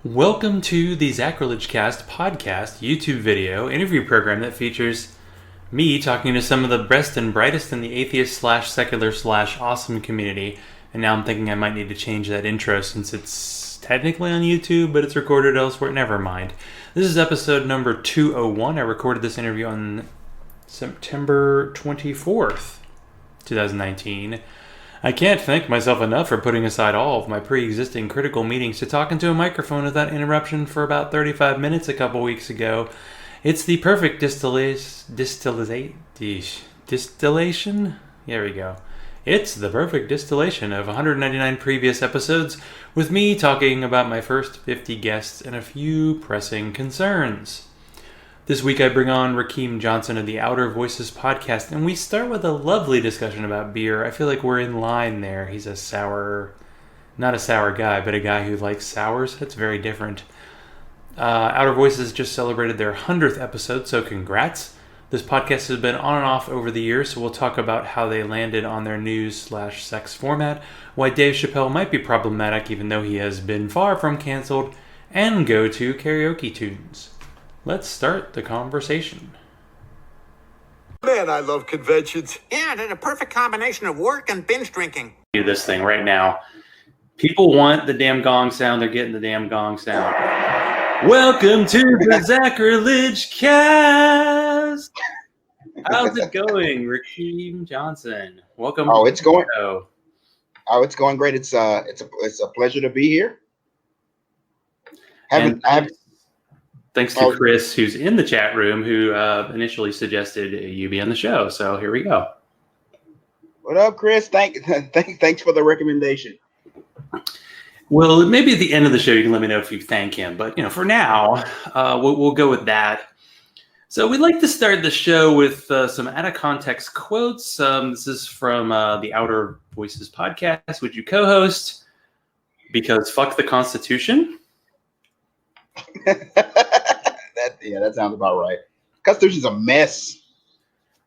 Welcome to the Zachrilege Cast podcast YouTube video interview program that features me talking to some of the best and brightest in the atheist slash secular slash awesome community. And now I'm thinking I might need to change that intro since it's technically on YouTube, but it's recorded elsewhere. Never mind. This is episode number 201. I recorded this interview on September 24th, 2019. I can't thank myself enough for putting aside all of my pre-existing critical meetings to talk into a microphone without interruption for about 35 minutes a couple weeks ago. It's the perfect distillation? There we go. It's the perfect distillation of 199 previous episodes with me talking about my first 50 guests and a few pressing concerns. This week I bring on Rakeem Johnson of the Outer Voices podcast, and we start with a lovely discussion about beer. I feel like we're in line there. He's not a sour guy, but a guy who likes sours. That's very different. Outer Voices just celebrated their 100th episode, so congrats. This podcast has been on and off over the years, so we'll talk about how they landed on their news/sex format, why Dave Chappelle might be problematic even though he has been far from canceled, and go to karaoke tunes. Let's start the conversation. Man, I love conventions. Yeah, they're the perfect combination of work and binge drinking. Do this thing right now. People want the damn gong sound. They're getting the damn gong sound. Welcome to the Zachrilege Cast. How's it going, Rakeem Johnson? Welcome. It's going. It's going great. It's a pleasure to be here. Thanks to Chris, who's in the chat room, who initially suggested you be on the show. So here we go. What up, Chris? Thanks for the recommendation. Well, maybe at the end of the show you can let me know if you thank him. But for now, we'll go with that. So we'd like to start the show with some out of context quotes. This is from the Outer Voices podcast, which you co-host. Because fuck the Constitution. That sounds about right. Constitution's a mess.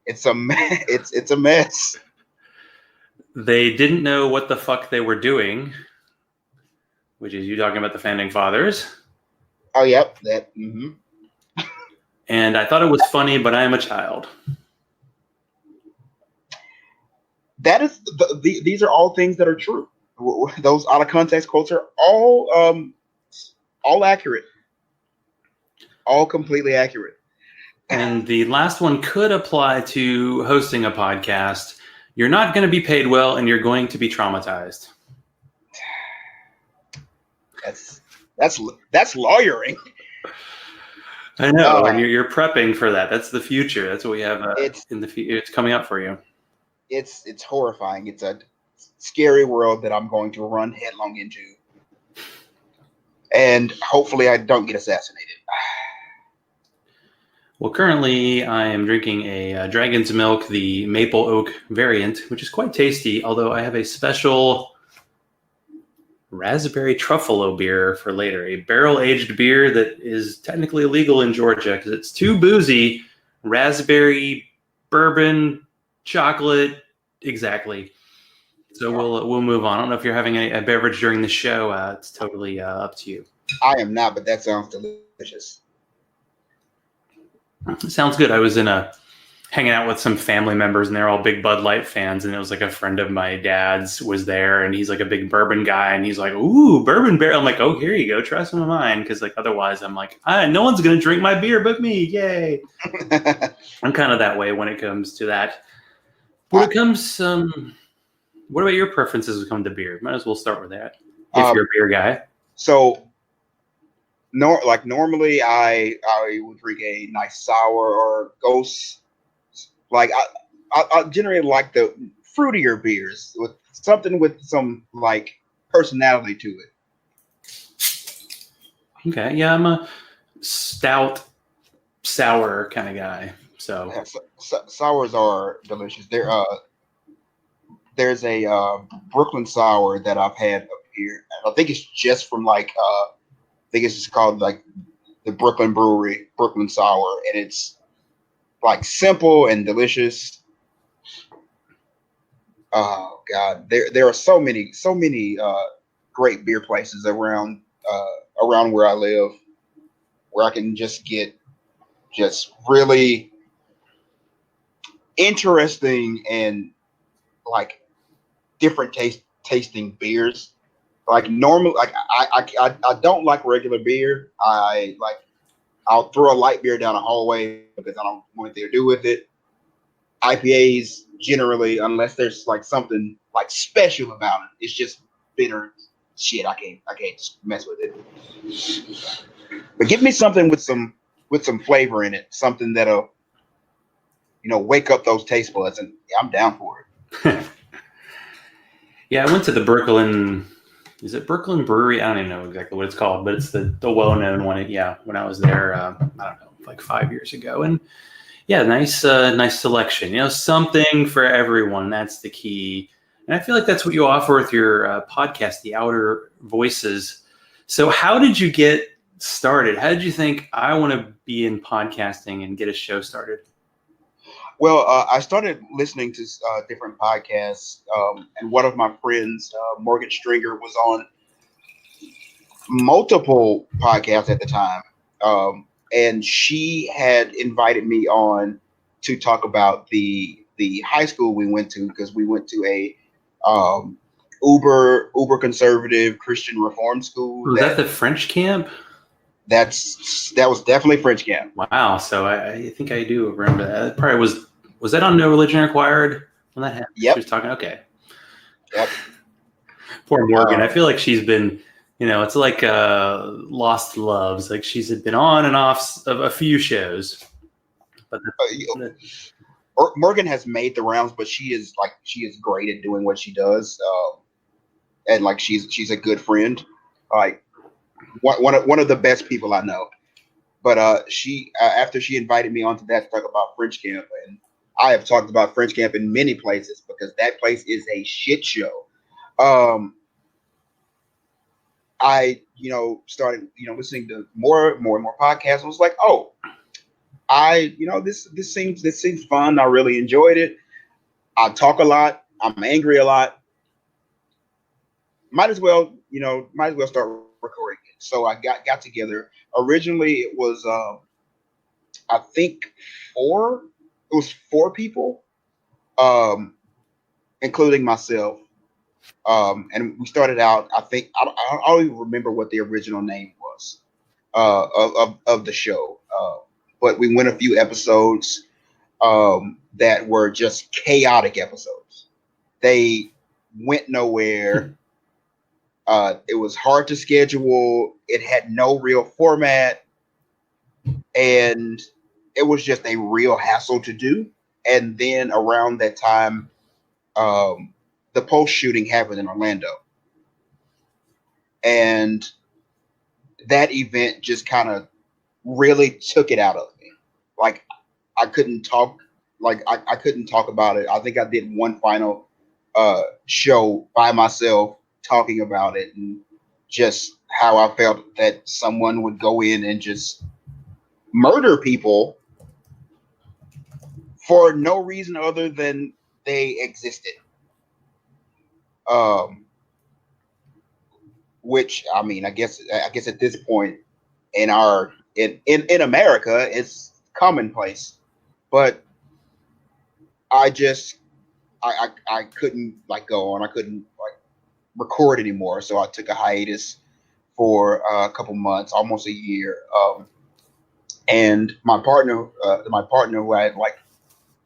It's a mess. They didn't know what the fuck they were doing, which is you talking about the founding fathers. Oh, yep. That. Mm-hmm. And I thought it was funny, but I am a child. That is. These are all things that are true. Those out of context quotes are all accurate. All completely accurate. And the last one could apply to hosting a podcast. You're not going to be paid well, and you're going to be traumatized. That's lawyering. I know, and you're prepping for that. That's the future. That's what we have in the future. It's coming up for you. It's horrifying. It's a scary world that I'm going to run headlong into. And hopefully I don't get assassinated. Well, currently I am drinking a Dragon's Milk, the Maple Oak variant, which is quite tasty, although I have a special raspberry truffalo beer for later. A barrel-aged beer that is technically illegal in Georgia because it's too boozy. Raspberry, bourbon, chocolate, exactly. So we'll move on. I don't know if you're having a beverage during the show. It's totally up to you. I am not, but that sounds delicious. Sounds good. I was hanging out with some family members, and they're all big Bud Light fans. And it was like a friend of my dad's was there, and he's like a big bourbon guy, and he's like, "Ooh, bourbon barrel." I'm like, "Oh, here you go. Try some of mine," because otherwise, I'm like, no one's gonna drink my beer but me. Yay! I'm kind of that way when it comes to that. What about your preferences when it comes to beer? Might as well start with that. If you're a beer guy. So, normally I would drink a nice sour or ghost. Like I generally like the fruitier beers with some like personality to it. Okay, yeah, I'm a stout, sour kind of guy. So sours are delicious. There's a Brooklyn sour that I've had up here. I think it's just from I think it's just called like the Brooklyn Brewery Brooklyn Sour, and it's like simple and delicious. Oh God, there are so many great beer places around around where I live, where I can just get just really interesting and like different tasting beers. Like normal, like I don't like regular beer. I'll throw a light beer down a hallway because I don't want anything to do with it. IPAs generally, unless there's like something like special about it, it's just bitter shit. I can't mess with it. But give me something with some flavor in it, something that'll wake up those taste buds, and I'm down for it. Yeah, I went to the Brooklyn. Is it Brooklyn Brewery? I don't even know exactly what it's called, but it's the well-known one. Yeah, when I was there, I don't know, like 5 years ago, and yeah, nice selection. Something for everyone. That's the key, and I feel like that's what you offer with your podcast, The Outer Voices. So, how did you get started? How did you think I want to be in podcasting and get a show started? Well, I started listening to different podcasts, and one of my friends, Morgan Stringer, was on multiple podcasts at the time, and she had invited me on to talk about the high school we went to, because we went to a uber conservative Christian reform school. Was that the French camp? That was definitely French camp. Wow. So I think I do remember that. It probably was that on No Religion Required when that happened? Yep. She was talking. Okay. Yep. Poor Morgan. I feel like she's been, it's like Lost Loves. Like she's been on and off of a few shows. But Morgan has made the rounds, but she is great at doing what she does, and like she's a good friend. Like one of the best people I know. But she after she invited me onto that to talk about French camp, and I have talked about French camp in many places because that place is a shit show. I started listening to more and more podcasts. I was like, oh, this seems fun. I really enjoyed it. I talk a lot. I'm angry a lot. Might as well start recording it. So I got together. Originally, it was I think four. It was four people, including myself. And we started out. I think I don't even remember what the original name was of the show. But we went a few episodes that were just chaotic episodes. They went nowhere. It was hard to schedule. It had no real format, and it was just a real hassle to do. And then around that time, the Post shooting happened in Orlando, and that event just kind of really took it out of me. Like I couldn't talk. Like I couldn't talk about it. I think I did one final show by myself talking about it, and just how I felt that someone would go in and just murder people for no reason other than they existed. Which I mean, I guess at this point in America, it's commonplace. But I couldn't go on. I couldn't record anymore. So I took a hiatus for a couple months, almost a year. And my partner who I had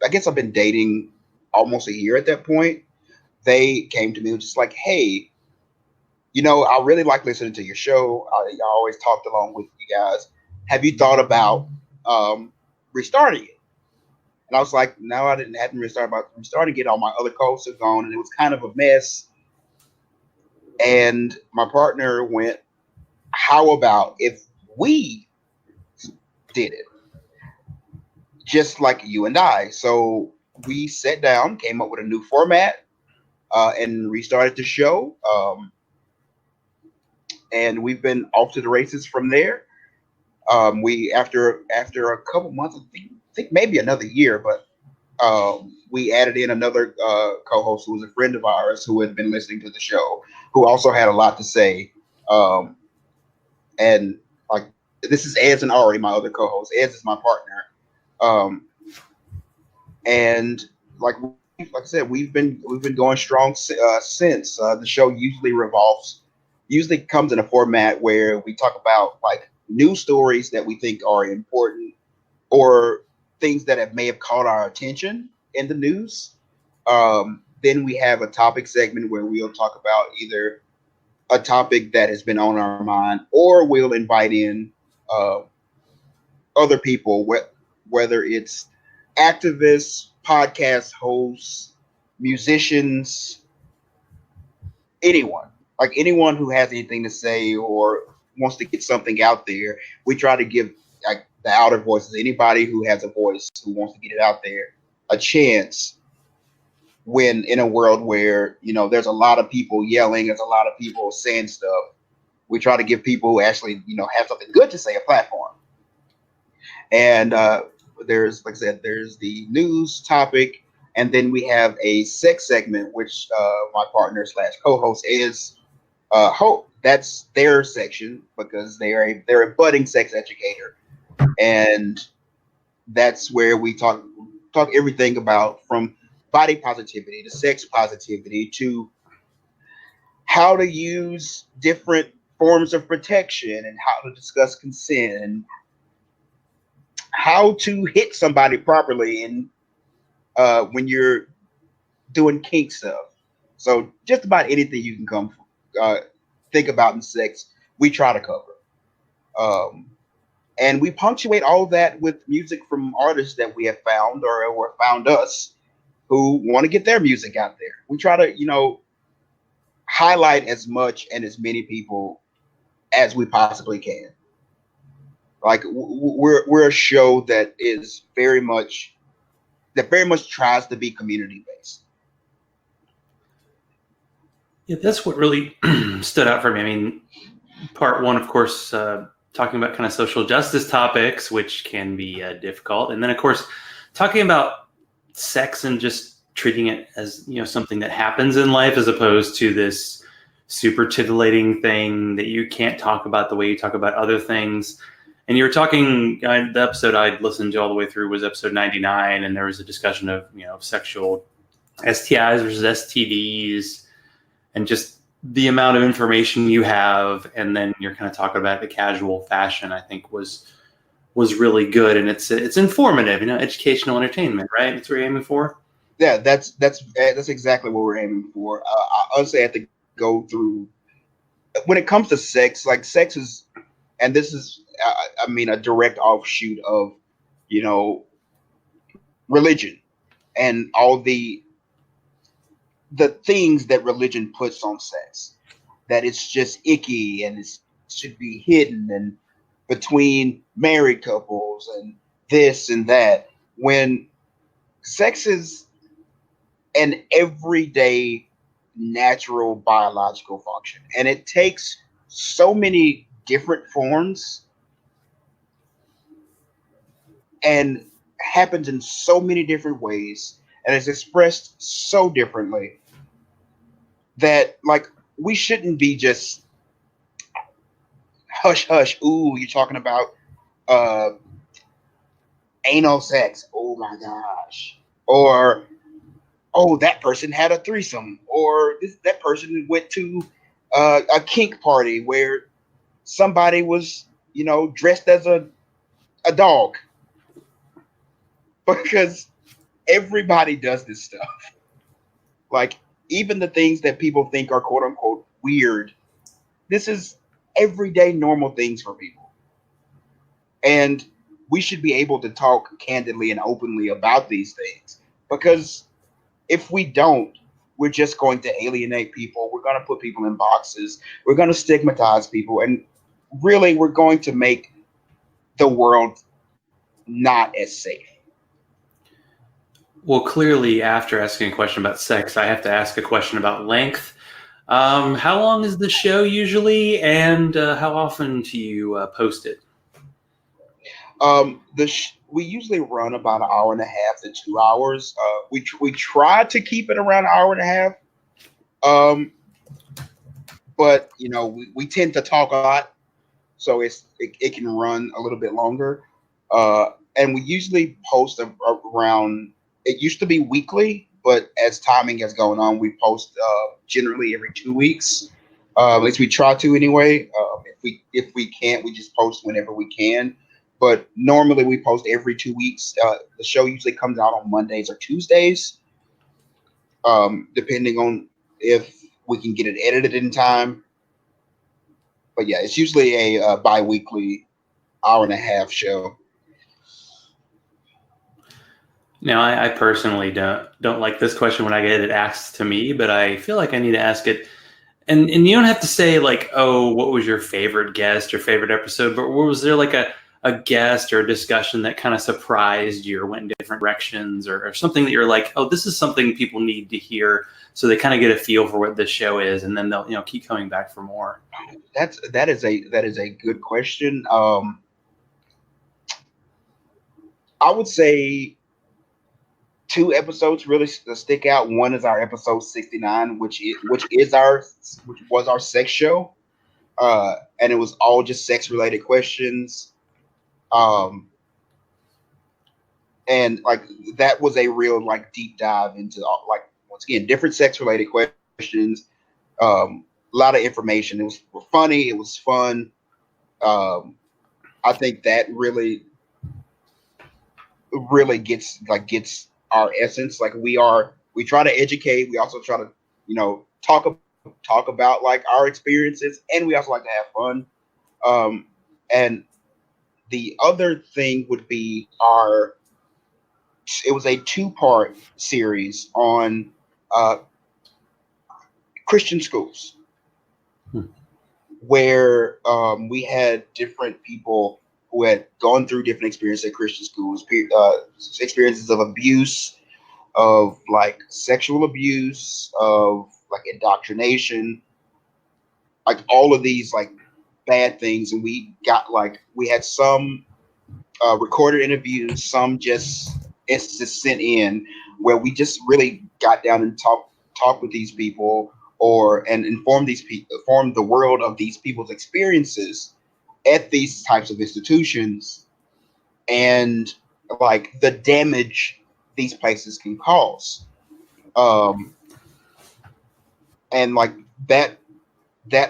I guess I've been dating almost a year at that point. They came to me just like, hey, I really like listening to your show. I always talked along with you guys. Have you thought about restarting it? And I was like, no, I hadn't restarting it. All my other co-hosts are gone, and it was kind of a mess. And my partner went, how about if we did it? Just like you and I. So we sat down, came up with a new format, and restarted the show. And we've been off to the races from there. We after a couple months, I think maybe another year, but we added in another co-host who was a friend of ours who had been listening to the show, who also had a lot to say. and like this is Eds and Ari, my other co-host. Eds is my partner, and like I said, we've been going strong since. The show usually comes in a format where we talk about like news stories that we think are important or things that may have caught our attention in the news. Then we have a topic segment where we'll talk about either a topic that has been on our mind, or we'll invite in uh, other people, whether it's activists, podcast hosts, musicians, anyone, like anyone who has anything to say or wants to get something out there. We try to give like the outer voices, anybody who has a voice who wants to get it out there, a chance. When in a world where there's a lot of people yelling, there's a lot of people saying stuff, we try to give people who actually have something good to say a platform. And there's, like I said, there's the news topic, and then we have a sex segment, which my partner slash co-host is Hope. That's their section because they're a budding sex educator, and that's where we talk everything about from body positivity to sex positivity to how to use different forms of protection and how to discuss consent and how to hit somebody properly and when you're doing kink stuff. So just about anything you can come think about in sex, we try to cover. And we punctuate all that with music from artists that we have found or found us who want to get their music out there. We try to, highlight as much and as many people as we possibly can. Like we're a show that is very much tries to be community based. Yeah, that's what really stood out for me. I mean, part one, of course, talking about kind of social justice topics, which can be difficult, and then of course talking about sex and just treating it as something that happens in life as opposed to this super titillating thing that you can't talk about the way you talk about other things. And you were talking, the episode I listened to all the way through was episode 99, and there was a discussion of sexual STIs versus STDs and just the amount of information you have, and then you're kind of talking about the casual fashion, I think was really good, and it's informative, educational entertainment, right? That's what you're aiming for. Yeah, that's exactly what we're aiming for. I honestly have to go through when it comes to sex. Like sex is, and this is, I mean, a direct offshoot of, religion and all the things that religion puts on sex. That it's just icky and it should be hidden and between married couples and this and that. When sex is an everyday natural biological function, and it takes so many different forms and happens in so many different ways and is expressed so differently that like we shouldn't be just hush hush, ooh, you're talking about anal sex, oh my gosh, or oh, that person had a threesome, or that person went to a kink party where somebody was, dressed as a dog. Because everybody does this stuff. Like, even the things that people think are quote unquote weird, this is everyday normal things for people. And we should be able to talk candidly and openly about these things, because if we don't, we're just going to alienate people. We're going to put people in boxes. We're going to stigmatize people. And really, we're going to make the world not as safe. Well, clearly, after asking a question about sex, I have to ask a question about length. How long is the show usually, and how often do you post it? We usually run about an hour and a half to 2 hours. We try to keep it around an hour and a half. But we tend to talk a lot, so it can run a little bit longer. And we usually post around. It used to be weekly, but as timing has gone on, we post generally every 2 weeks. At least we try to anyway. If we can't, we just post whenever we can. But normally we post every 2 weeks. The show usually comes out on Mondays or Tuesdays, depending on if we can get it edited in time. But yeah, it's usually a bi-weekly hour-and-a-half show. Now, I personally don't like this question when I get it asked to me, but I feel like I need to ask it. And you don't have to say like, oh, what was your favorite guest or favorite episode, but was there like a guest or a discussion that kind of surprised you or went in different directions or something that you're like, oh, this is something people need to hear so they kind of get a feel for what this show is, and then they'll keep coming back for more. That is a good question. I would say 2 episodes really stick out. One is our episode 69, which was our sex show, and it was all just sex related questions. And like that was a real like deep dive into like once again different sex related questions. A lot of information. It was funny. It was fun. I think that really gets our essence. Like we try to educate. We also try to talk about like our experiences, and we also like to have fun. And the other thing would be it was a 2-part series on Christian schools, where we had different people who had gone through different experiences at Christian schools, experiences of abuse, of like sexual abuse, of like indoctrination, like all of these like bad things. And we had some recorded interviews, some just sent in, where we just really got down and talk with these people, and inform the world of these people's experiences at these types of institutions, and like the damage these places can cause. And like that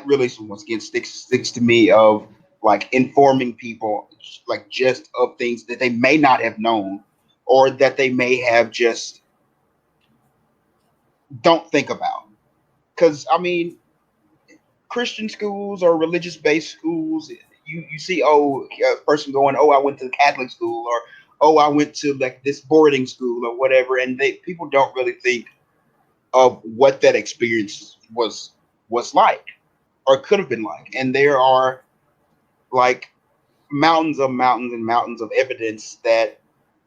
really once again sticks to me, of like informing people like just of things that they may not have known, or that they may have just don't think about. Because I mean, Christian schools or religious based schools, you see, a person going, I went to Catholic school, or I went to like this boarding school or whatever, and people don't really think of what that experience was like, or could have been like. And there are like mountains and mountains of evidence that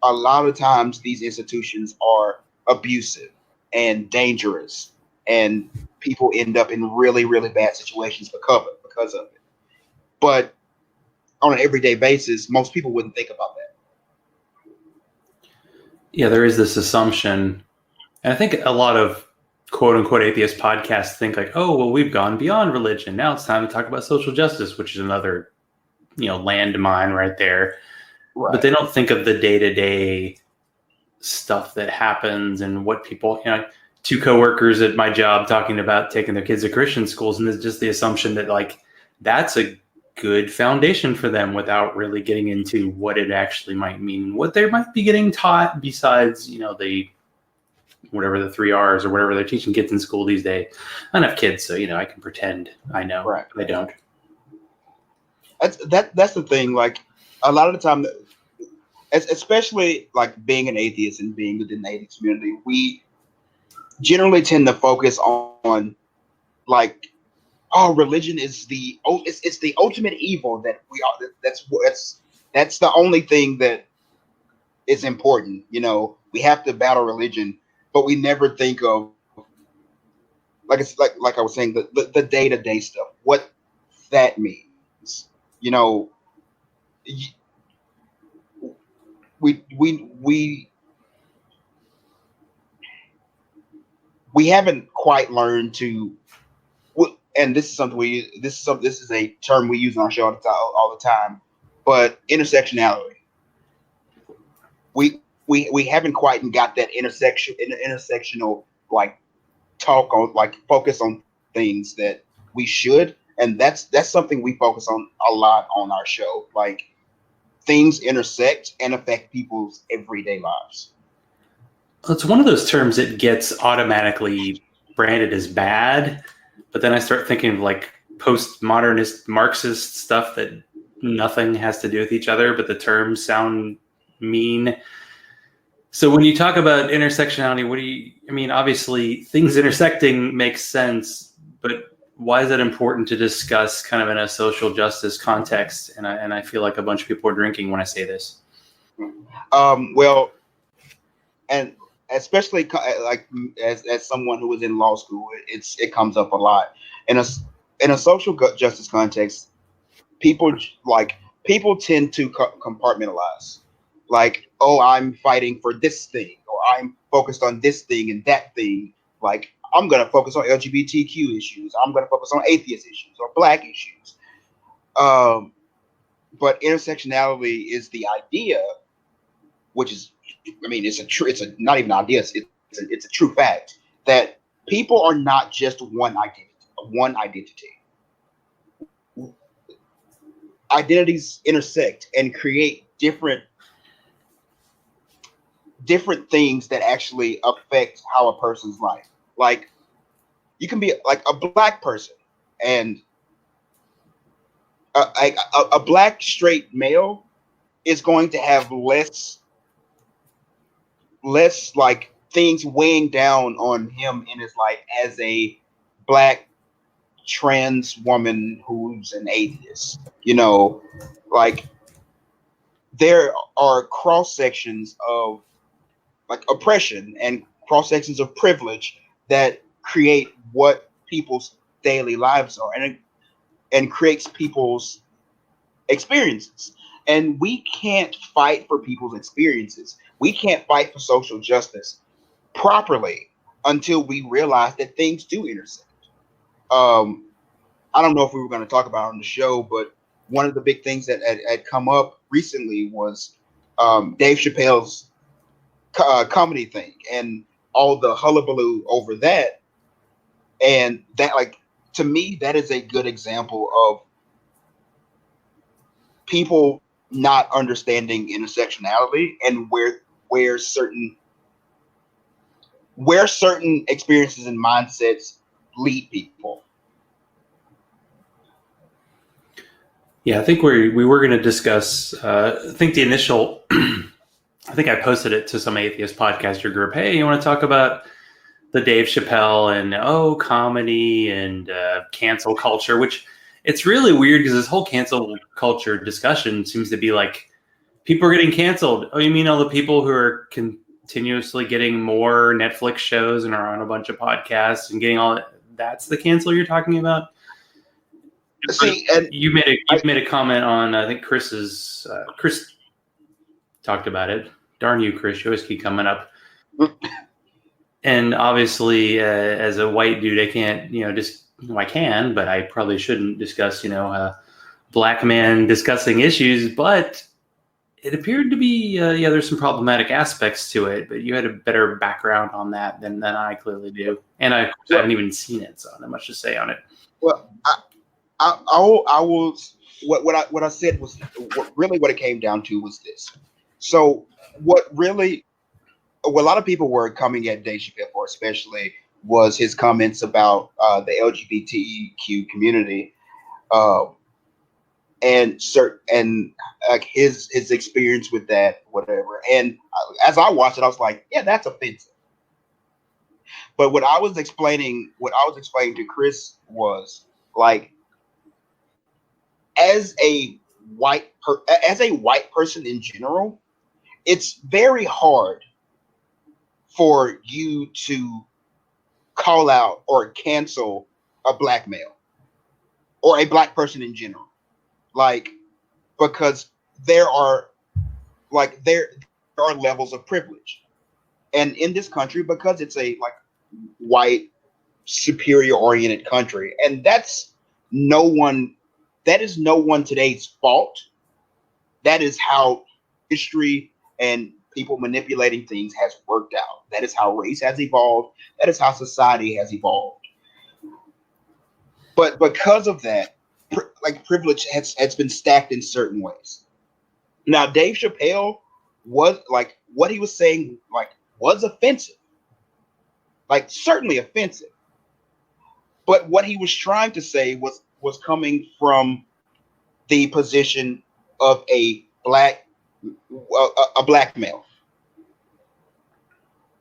a lot of times these institutions are abusive and dangerous, and people end up in really, really bad situations because of it. But on an everyday basis, most people wouldn't think about that. Yeah, there is this assumption, and I think a lot of quote unquote atheist podcasts think like, oh, well, we've gone beyond religion. Now it's time to talk about social justice, which is another, landmine right there. Right. But they don't think of the day-to-day stuff that happens and what people, 2 coworkers at my job talking about taking their kids to Christian schools, and there's just the assumption that like that's a good foundation for them, without really getting into what it actually might mean, what they might be getting taught besides, the whatever the 3 R's or whatever they're teaching kids in school these days. I don't have kids, so I can pretend I know. Right. I don't. That's the thing. Like a lot of the time, especially like being an atheist and being within the atheist community, we generally tend to focus on like, religion is it's the ultimate evil that we are. That's the only thing that is important. We have to battle religion, but we never think of like I was saying, the day-to-day stuff, what that means. We haven't quite learned to. and this is a term we use on our show all the time, but intersectionality. We haven't quite got that intersectional like talk on, like focus on things that we should, and that's something we focus on a lot on our show. Like things intersect and affect people's everyday lives. It's one of those terms that gets automatically branded as bad, but then I start thinking of like postmodernist Marxist stuff that nothing has to do with each other, but the terms sound mean. So when you talk about intersectionality, obviously things intersecting makes sense, but why is that important to discuss kind of in a social justice context? And I feel like a bunch of people are drinking when I say this. Well, and especially like as someone who was in law school, it comes up a lot in a social justice context. People tend to compartmentalize, like, oh, I'm fighting for this thing, or I'm focused on this thing and that thing. Like, I'm gonna focus on LGBTQ issues. I'm gonna focus on atheist issues or Black issues. But intersectionality is the idea, which is, it's not even an idea. It's a true fact that people are not just one identity. Identities intersect and create different things that actually affect how a person's life. Like, you can be like a Black person, and a Black straight male is going to have less like things weighing down on him in his life as a Black trans woman who's an atheist. Like, there are cross sections of like oppression and cross sections of privilege that create what people's daily lives are, and creates people's experiences. And we can't fight for people's experiences. We can't fight for social justice properly until we realize that things do intersect. I don't know if we were going to talk about it on the show, but one of the big things that had come up recently was Dave Chappelle's comedy thing and all the hullabaloo over that. And that, like, to me, that is a good example of people not understanding intersectionality and where certain experiences and mindsets lead people. Yeah, I think we were going to discuss, I think the initial, I think I posted it to some atheist podcaster group. Hey, you want to talk about the Dave Chappelle and comedy and cancel culture, which it's really weird because this whole cancel culture discussion seems to be like people are getting canceled. Oh, you mean all the people who are continuously getting more Netflix shows and are on a bunch of podcasts and getting all that? That's the cancel you're talking about? See, and you made a comment on, I think Chris talked about it. Darn you, Chris! You always keep coming up. And obviously, as a white dude, I can't, I can, but I probably shouldn't discuss, Black man discussing issues. But it appeared to be, there's some problematic aspects to it. But you had a better background on that than I clearly do, and I haven't even seen it, so not much to say on it. Well, I will. What I said was what it came down to was this. So what a lot of people were coming at Dave Chappelle for, especially, was his comments about the LGBTQ community, and like his experience with that, whatever. And as I watched it, I was like, yeah, that's offensive. But what I was explaining to Chris was, like, as a white person in general, it's very hard for you to call out or cancel a Black male or a Black person in general, like, because there are levels of privilege, and in this country, because it's a white superior oriented country, and that is no one today's fault. That is how history and people manipulating things has worked out. That is how race has evolved. That is how society has evolved. But because of that, privilege has been stacked in certain ways. Now, Dave Chappelle was like what he was saying was offensive, certainly offensive. But what he was trying to say was coming from the position of a black male,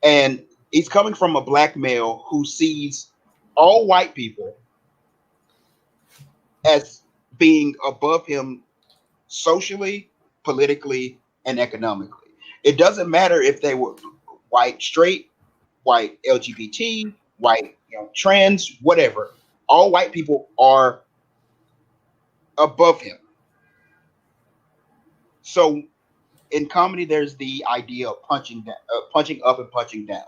and he's coming from a black male who sees all white people as being above him socially, politically, and economically. It doesn't matter if they were white straight, white LGBT, white trans, whatever. All white people are above him. So in comedy, there's the idea of punching up and punching down.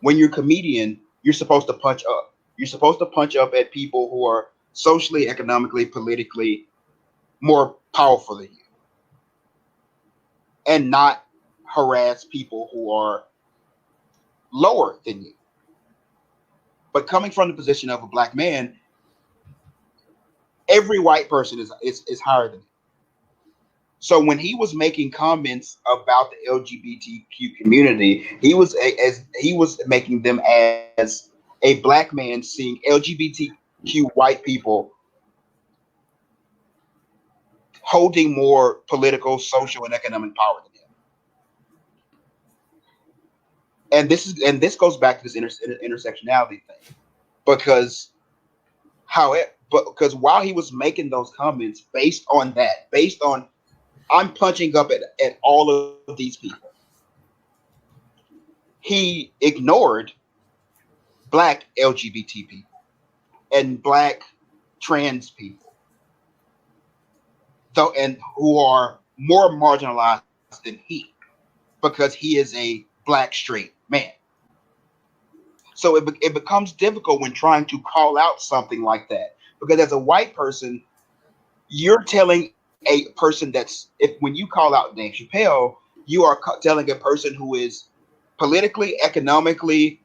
When you're a comedian, you're supposed to punch up. You're supposed to punch up at people who are socially, economically, politically more powerful than you, and not harass people who are lower than you. But coming from the position of a black man, every white person is higher than you. So when he was making comments about the LGBTQ community, he was making them as a black man seeing LGBTQ white people holding more political, social, and economic power than him. And this goes back to this intersectionality thing, because while he was making those comments based on I'm punching up at all of these people, he ignored black LGBT people and black trans people, and who are more marginalized than he, because he is a black straight man. So it becomes difficult when trying to call out something like that, because as a white person, you're telling a person when you call out Dave Chappelle, you are telling a person who is politically, economically,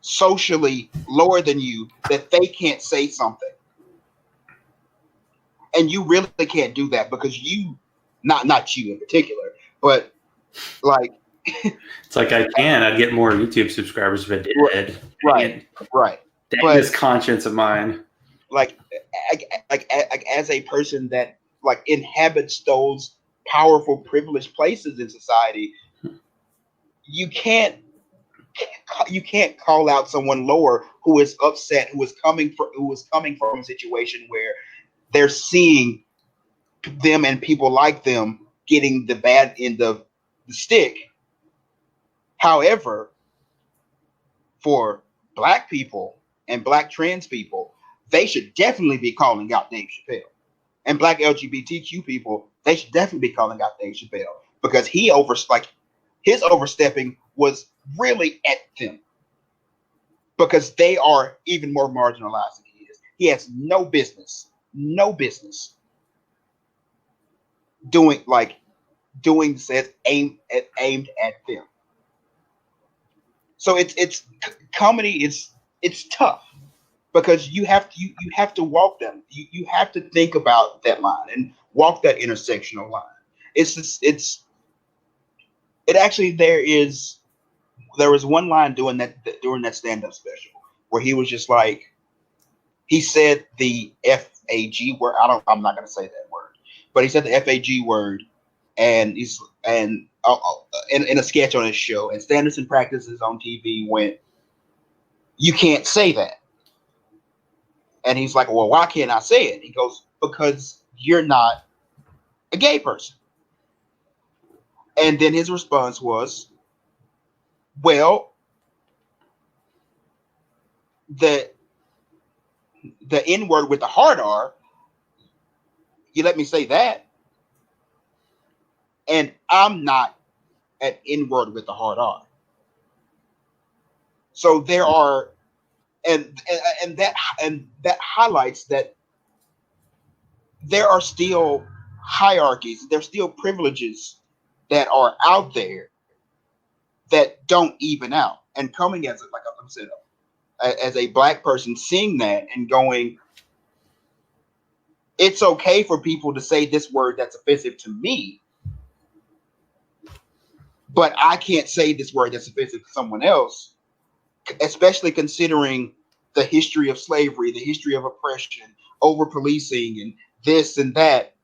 socially lower than you that they can't say something. And you really can't do that, because not you in particular, but like it's like I'd get more YouTube subscribers if I did. Right. Dang, this conscience of mine. Like as a person that inhabits those powerful, privileged places in society, you can't call out someone lower who is upset, who is coming from a situation where they're seeing them and people like them getting the bad end of the stick. However, for black people and black trans people, they should definitely be calling out Dave Chappelle. And black LGBTQ people, they should definitely be calling out Dave Chappelle, because his overstepping was really at them, because they are even more marginalized than he is. He has no business doing says aimed at them. So it's comedy it's tough, because you have to walk them. You have to think about that line and walk that intersectional line. There was one line during that stand-up special where he was just like, he said the FAG word. I'm not gonna say that word, but he said the FAG word, and in a sketch on his show, and Standards and Practices on TV went, "You can't say that." And he's like, "Well, why can't I say it?" He goes, "Because you're not a gay person." And then his response was, "Well, the N word with the hard R, you let me say that, and I'm not an N word with the hard R." So there are and that highlights that there are still hierarchies, there's still privileges that are out there that don't even out. And coming as like I said, as a black person, seeing that and going, it's okay for people to say this word that's offensive to me, but I can't say this word that's offensive to someone else, especially considering the history of slavery, the history of oppression, over policing, and this and that.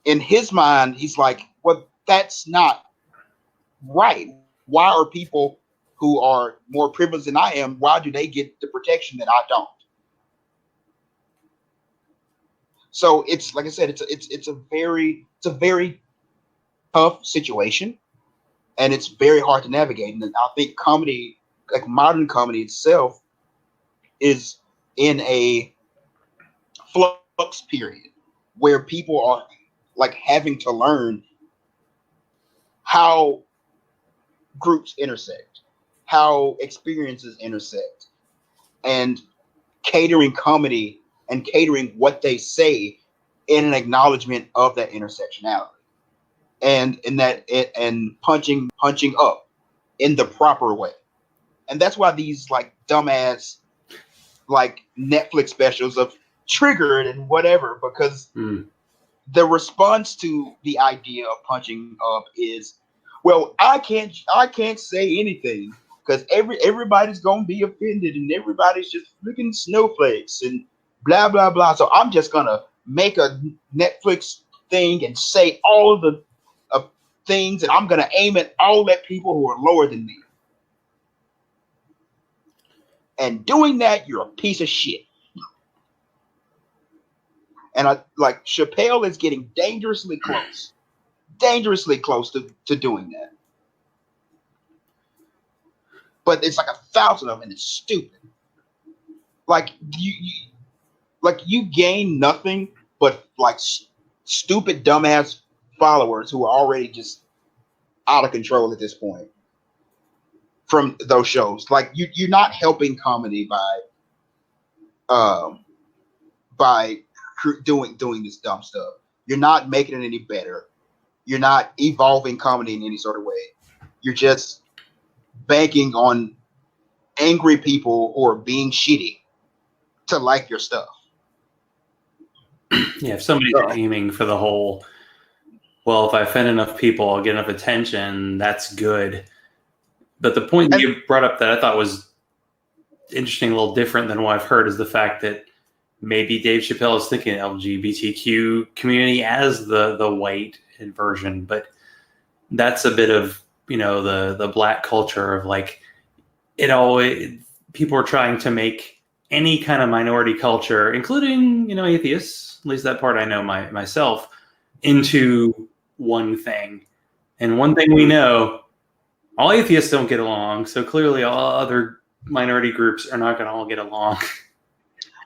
In his mind, he's like, well, that's not right. Why are people who are more privileged than I am, why do they get the protection that I don't? So it's like I said, it's a very tough situation, and it's very hard to navigate. And I think comedy, like modern comedy itself, is in a flux period where people are like having to learn how groups intersect, how experiences intersect, and catering comedy and catering what they say in an acknowledgement of that intersectionality, and in that and punching up in the proper way. And that's why these like dumbass like Netflix specials of Triggered and whatever, because the response to the idea of punching up is, well, I can't say anything because everybody's gonna be offended and everybody's just freaking snowflakes and blah blah blah. So I'm just gonna make a Netflix thing and say all of the things, and I'm gonna aim at all that people who are lower than me. And doing that, you're a piece of shit. And I like Chappelle is getting dangerously close to doing that. But it's like 1,000 of them, and it's stupid. Like you gain nothing but like stupid dumbass followers who are already just out of control at this point from those shows. Like you're not helping comedy by doing this dumb stuff. You're not making it any better. You're not evolving comedy in any sort of way. You're just banking on angry people who are being shitty to like your stuff. Yeah, if somebody's aiming for the whole, well, if I offend enough people, I'll get enough attention, that's good. But the point that you brought up that I thought was interesting, a little different than what I've heard, is the fact that maybe Dave Chappelle is thinking LGBTQ community as the white version, but that's a bit of, the black culture of like, it always, people are trying to make any kind of minority culture, including, atheists, at least that part I know myself, into one thing. And one thing we know, all atheists don't get along, so clearly all other minority groups are not going to all get along.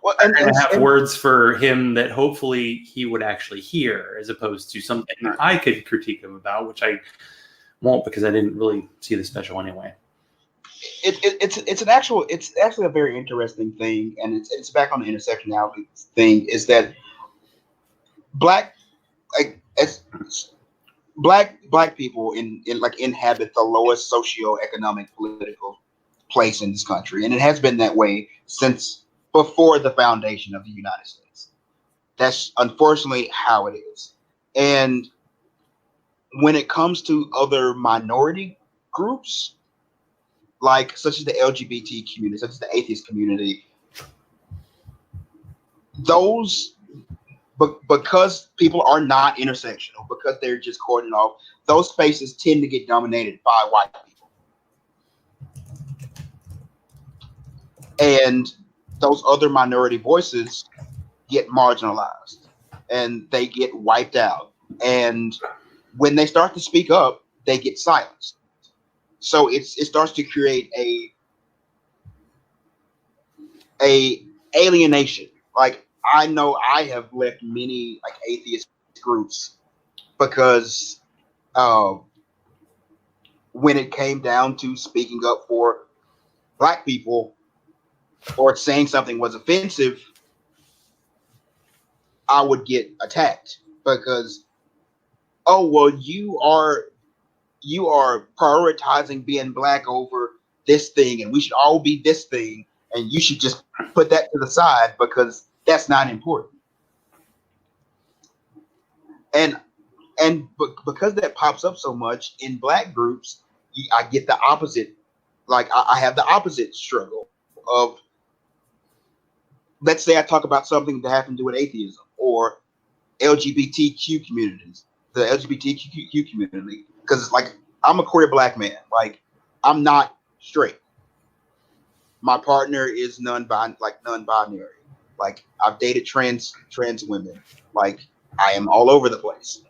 Well, and have words for him that hopefully he would actually hear, as opposed to something I could critique him about, which I won't because I didn't really see the special anyway. It's actually a very interesting thing, and it's back on the intersectionality thing. Is that black people inhabit the lowest socioeconomic political place in this country, and it has been that way since before the foundation of the United States. That's unfortunately how it is. And when it comes to other minority groups, like such as the LGBT community, such as the atheist community, those, because people are not intersectional, because they're just cordoned off, those spaces tend to get dominated by white people. And those other minority voices get marginalized and they get wiped out. And when they start to speak up, they get silenced. So it starts to create a alienation. Like, I know I have left many like atheist groups because when it came down to speaking up for black people, or saying something was offensive, I would get attacked because, oh well, you are prioritizing being black over this thing, and we should all be this thing, and you should just put that to the side because that's not important. And because that pops up so much in black groups, I get the opposite. Like I have the opposite struggle of, let's say I talk about something that happened to do with atheism or LGBTQ communities, the LGBTQ community, because it's like I'm a queer black man. Like I'm not straight. My partner is non-binary. Like I've dated trans women. Like I am all over the place.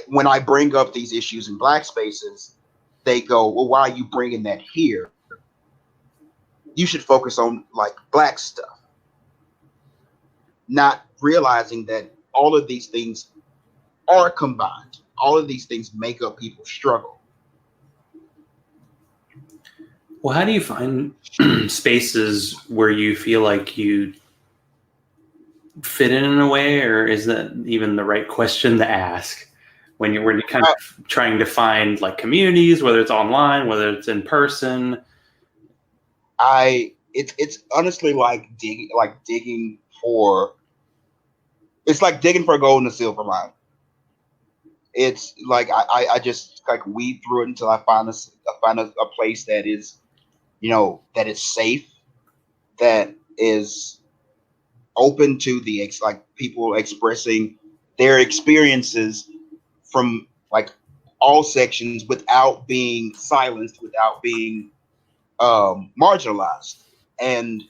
When I bring up these issues in black spaces, they go, well, why are you bringing that here? You should focus on like black stuff. Not realizing that all of these things are combined. All of these things make up people's struggle. Well, how do you find spaces where you feel like you fit in a way, or is that even the right question to ask when you're kind of trying to find like communities, whether it's online, whether it's in person? It's honestly like digging for gold in a silver mine. It's like I just like weed through it until I find a place that is, that is safe, that is open to the people expressing their experiences from like all sections without being silenced, without being marginalized. And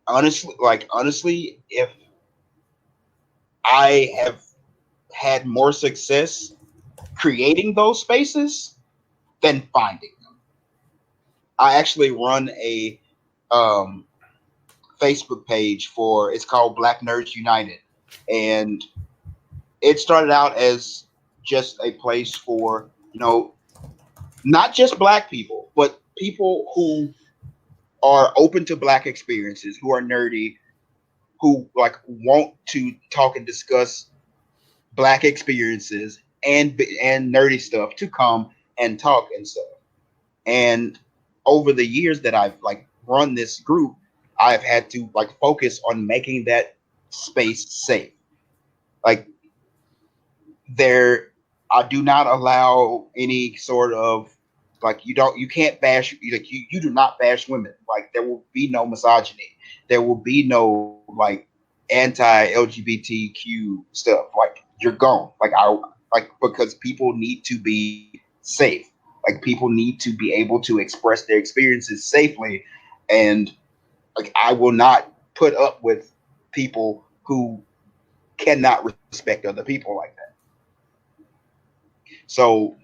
honestly, if I have had more success creating those spaces than finding them. I actually run a Facebook page it's called Black Nerds United. And it started out as just a place for, not just black people, but people who are open to black experiences, who are nerdy, who like want to talk and discuss black experiences and nerdy stuff, to come and talk and stuff. And over the years that I've like run this group, I've had to like focus on making that space safe. Like I do not allow any sort of like, you can't bash, like you do not bash women. Like there will be no misogyny. There will be no like anti-LGBTQ stuff. Like you're gone. Because people need to be safe. Like people need to be able to express their experiences safely. And like I will not put up with people who cannot respect other people like that. So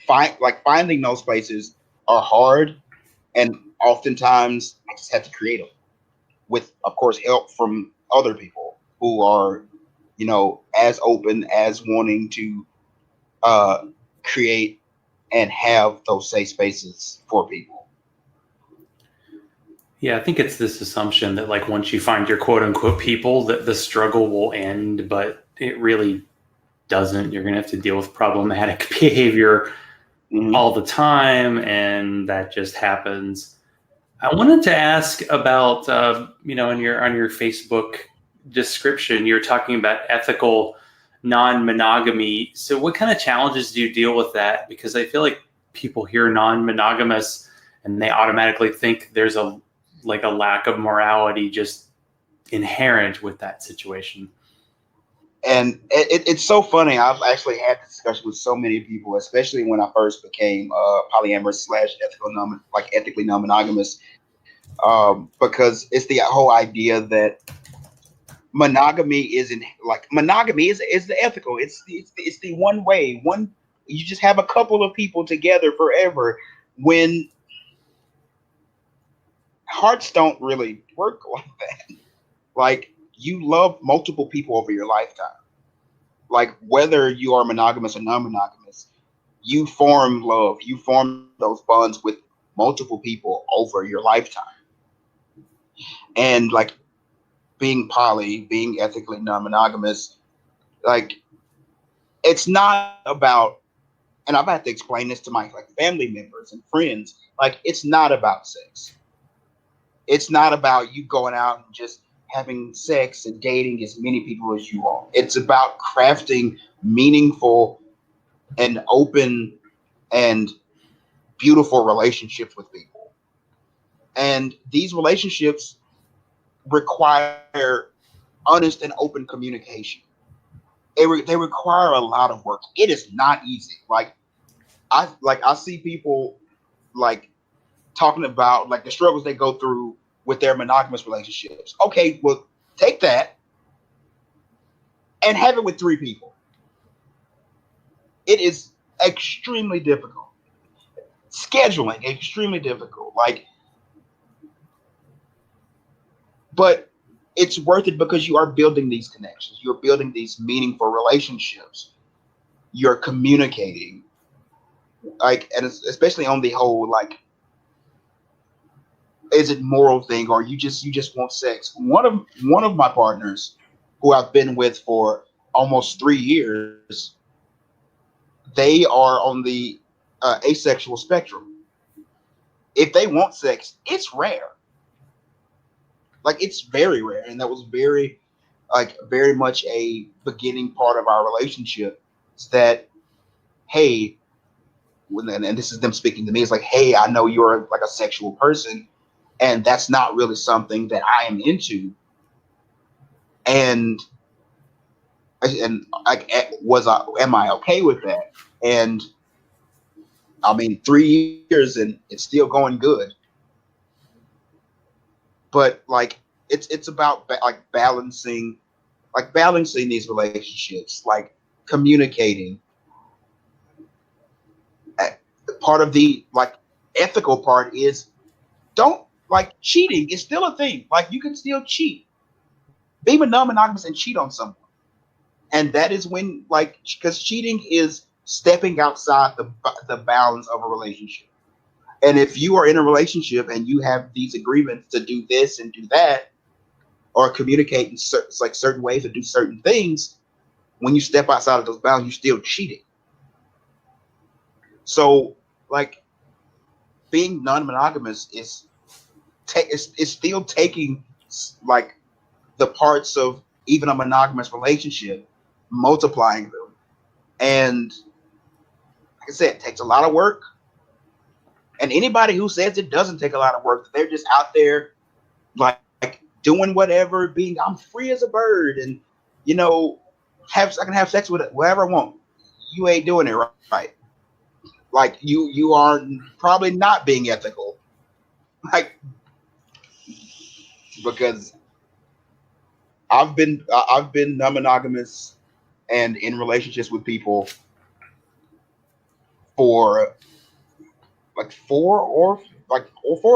finding those places are hard, and oftentimes I just have to create them with, of course, help from other people who are, as open, as wanting to create and have those safe spaces for people. Yeah, I think it's this assumption that like once you find your quote unquote people, that the struggle will end, but it really doesn't. You're going to have to deal with problematic behavior all the time, and that just happens. I wanted to ask about, on your Facebook description, you're talking about ethical non-monogamy. So what kind of challenges do you deal with that? Because I feel like people hear non-monogamous and they automatically think there's a lack of morality just inherent with that situation. And it's so funny. I've actually had this discussion with so many people, especially when I first became polyamorous / ethically non-monogamous, because it's the whole idea that monogamy is the ethical. It's the one way. You just have a couple of people together forever, when hearts don't really work like that. Like, you love multiple people over your lifetime. Like, whether you are monogamous or non-monogamous, you form love. You form those bonds with multiple people over your lifetime. And like being poly, being ethically non-monogamous, like it's not about, and I've had to explain this to my like family members and friends, like it's not about sex. It's not about you going out and just having sex and dating as many people as you want. It's about crafting meaningful and open and beautiful relationships with people. And these relationships require honest and open communication. They require a lot of work. It is not easy. I see people like talking about like the struggles they go through with their monogamous relationships. Okay, well, take that and have it with 3 people. It is extremely difficult. Scheduling, extremely difficult. Like, but it's worth it because you are building these connections. You're building these meaningful relationships. You're communicating. Like, and especially on the whole, like, is it moral thing or you just want sex? One of my partners who I've been with for almost 3 years, they are on the asexual spectrum. If they want sex, it's rare. Like it's very rare, and that was very much a beginning part of our relationship. Is that hey, and this is them speaking to me. It's like, hey, I know you're like a sexual person, and that's not really something that I am into. And like, am I okay with that? And I mean, 3 years and it's still going good. But like, it's about balancing these relationships, like communicating. Part of the like ethical part is don't like cheating is still a thing. Like you can still cheat, be non-monogamous and cheat on someone. And that is when like, because cheating is stepping outside the bounds of a relationship. And if you are in a relationship and you have these agreements to do this and do that, or communicate in certain ways to do certain things, when you step outside of those bounds, you're still cheating. So like being non-monogamous is still taking like the parts of even a monogamous relationship, multiplying them. And like I said, it takes a lot of work. And anybody who says it doesn't take a lot of work, they're just out there like doing whatever, I'm free as a bird, and I can have sex with it whoever I want. You ain't doing it right. Like you are probably not being ethical. Like, because I've been non-monogamous and in relationships with people for like 4 or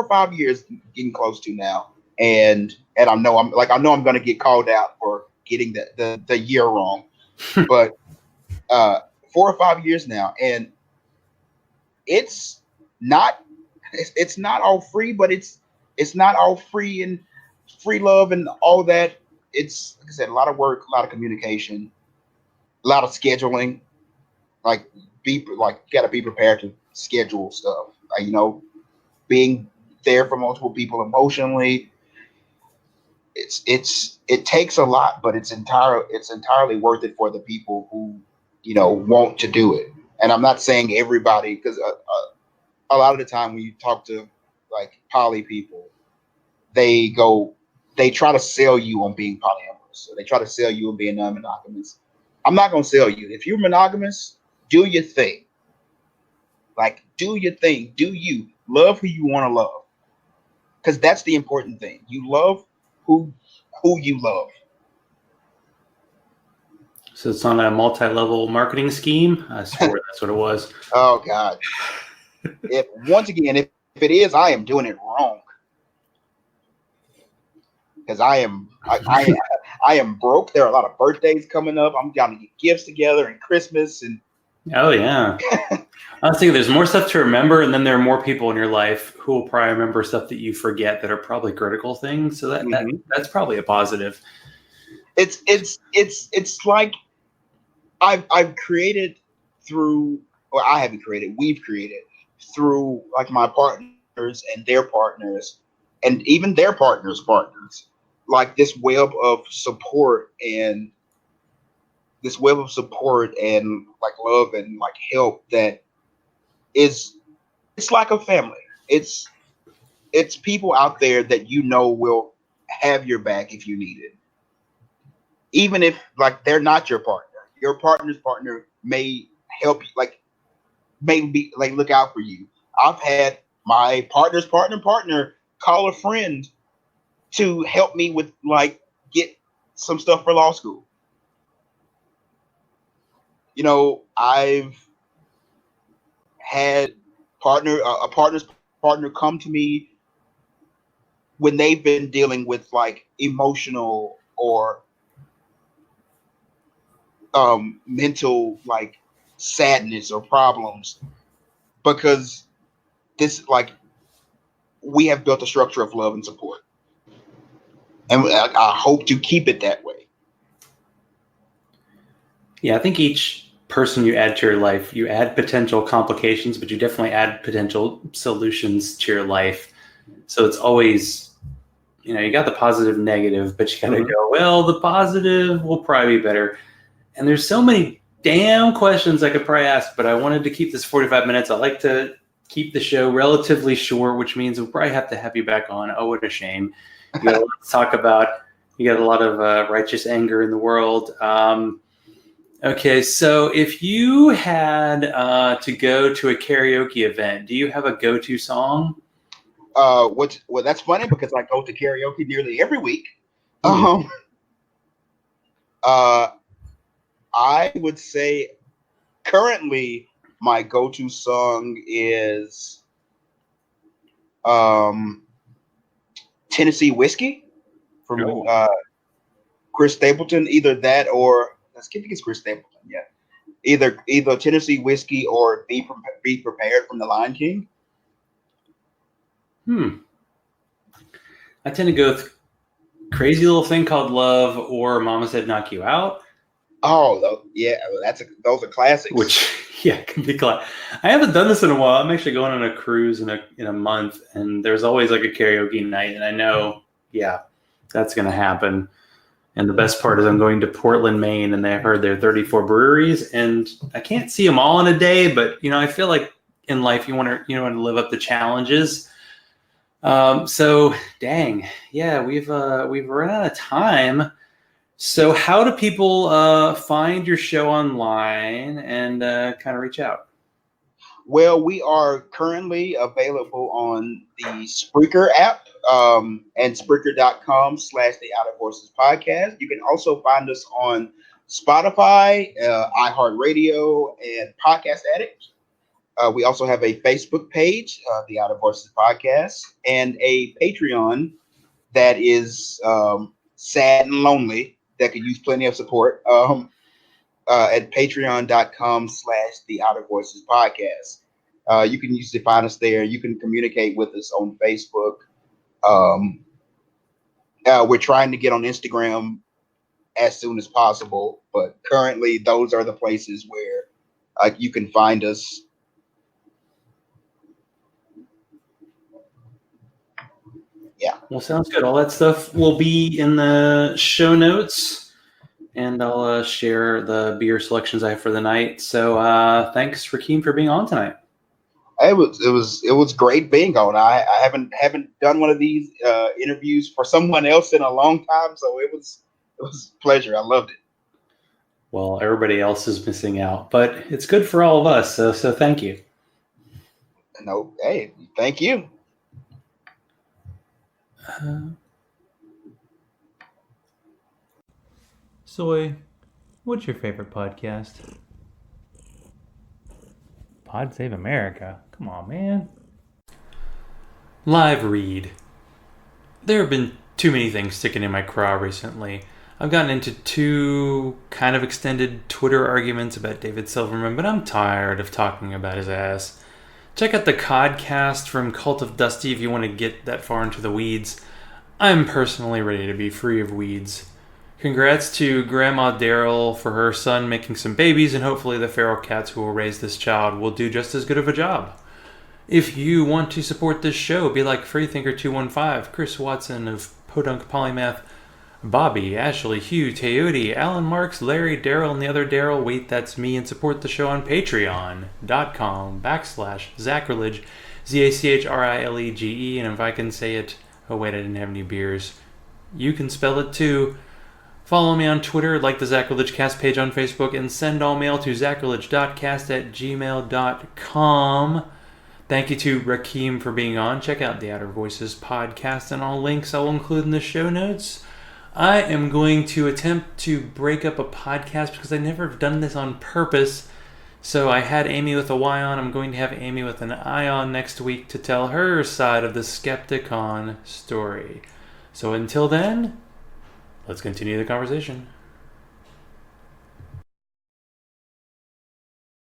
5 years, getting close to now, and I know I'm going to get called out for getting the year wrong, but 4 or 5 years now, and it's not all free, but it's not all free and free love and all that. It's, like I said, a lot of work, a lot of communication, a lot of scheduling. Like you got to be prepared to schedule stuff. Being there for multiple people emotionally. It takes a lot, but it's entirely worth it for the people who want to do it. And I'm not saying everybody, because a lot of the time when you talk to like poly people, they try to sell you on being polyamorous. So they try to sell you on being non-monogamous. I'm not going to sell you. If you're monogamous, do your thing. Like, do your thing. Do you love who you want to love? Because that's the important thing. You love who you love. So it's on a multi-level marketing scheme? I swore that's what it was. Oh, God. If it is, I am doing it wrong. Because I am broke. There are a lot of birthdays coming up. I'm going to get gifts together and Christmas and oh yeah. I was thinking there's more stuff to remember, and then there are more people in your life who will probably remember stuff that you forget that are probably critical things. So that's probably a positive. It's like I've created through, or I haven't created, we've created through like my partners and their partners, and even their partners, like this web of support and like love and like help that is, it's like a family. It's people out there that will have your back if you need it, even if like they're not your partner. Your partner's partner may help you, like maybe like look out for you. I've had my partner's partner call a friend to help me with like get some stuff for law school. You know, I've had a partner's partner come to me when they've been dealing with like emotional or mental like sadness or problems, because this like we have built a structure of love and support, and I hope to keep it that way. Yeah, I think each person you add to your life, you add potential complications, but you definitely add potential solutions to your life. So it's always, you got the positive, negative, but you got to go, well, the positive will probably be better. And there's so many damn questions I could probably ask, but I wanted to keep this 45 minutes. I like to keep the show relatively short, which means we'll probably have to have you back on. Oh, what a shame. You got a lot to talk about. You got a lot of righteous anger in the world. Okay, so if you had to go to a karaoke event, do you have a go-to song? Well, that's funny because I go to karaoke nearly every week. I would say currently my go-to song is Tennessee Whiskey from Chris Stapleton. Either that or I think it's Chris Stapleton. Yeah, either Tennessee Whiskey or Be Prepared from The Lion King. I tend to go with Crazy Little Thing Called Love or Mama Said Knock You Out. Oh, yeah, those are classics. Which, yeah, can be classic. I haven't done this in a while. I'm actually going on a cruise in a month, and there's always like a karaoke night, and I know, yeah, that's going to happen. And the best part is I'm going to Portland, Maine, and I've heard there are 34 breweries, and I can't see them all in a day, but I feel like in life you want to live up to challenges. So dang, yeah, we've run out of time. So how do people find your show online and kind of reach out? Well, we are currently available on the Spreaker app and Spreaker.com/The Outer Voices Podcast. You can also find us on Spotify, iHeartRadio, and Podcast Addict. We also have a Facebook page, The Outer Voices Podcast, and a Patreon that is sad and lonely that could use plenty of support at patreon.com/The Outer Voices Podcast. You can usually find us there. You can communicate with us on Facebook. We're trying to get on Instagram as soon as possible, but currently those are the places where you can find us. Yeah. Well, sounds good. All that stuff will be in the show notes, and I'll share the beer selections I have for the night. So thanks, Rakeem, for being on tonight. It was great being on. I haven't done one of these interviews for someone else in a long time, so it was a pleasure. I loved it. Well, everybody else is missing out, but it's good for all of us. So thank you. No, hey, thank you. Soy, what's your favorite podcast? Pod Save America. Come on, man. Live read. There have been too many things sticking in my craw recently. I've gotten into 2 kind of extended Twitter arguments about David Silverman, but I'm tired of talking about his ass. Check out the Codcast from Cult of Dusty if you want to get that far into the weeds. I'm personally ready to be free of weeds. Congrats to Grandma Daryl for her son making some babies, and hopefully the feral cats who will raise this child will do just as good of a job. If you want to support this show, be like Freethinker215, Chris Watson of Podunk Polymath, Bobby, Ashley, Hugh, Teody, Alan Marks, Larry, Daryl, and the other Daryl, wait, that's me, and support the show on patreon.com/Zachrilege, Zachrilege, and if I can say it, oh wait, I didn't have any beers. You can spell it too. Follow me on Twitter, like the Zachrilege Cast page on Facebook, and send all mail to zachrilege.cast@gmail.com. Thank you to Rakeem for being on. Check out the Outer Voices podcast, and all links I will include in the show notes. I am going to attempt to break up a podcast because I never have done this on purpose. So I had Amy with a Y on. I'm going to have Amy with an I on next week to tell her side of the Skepticon story. So until then, let's continue the conversation.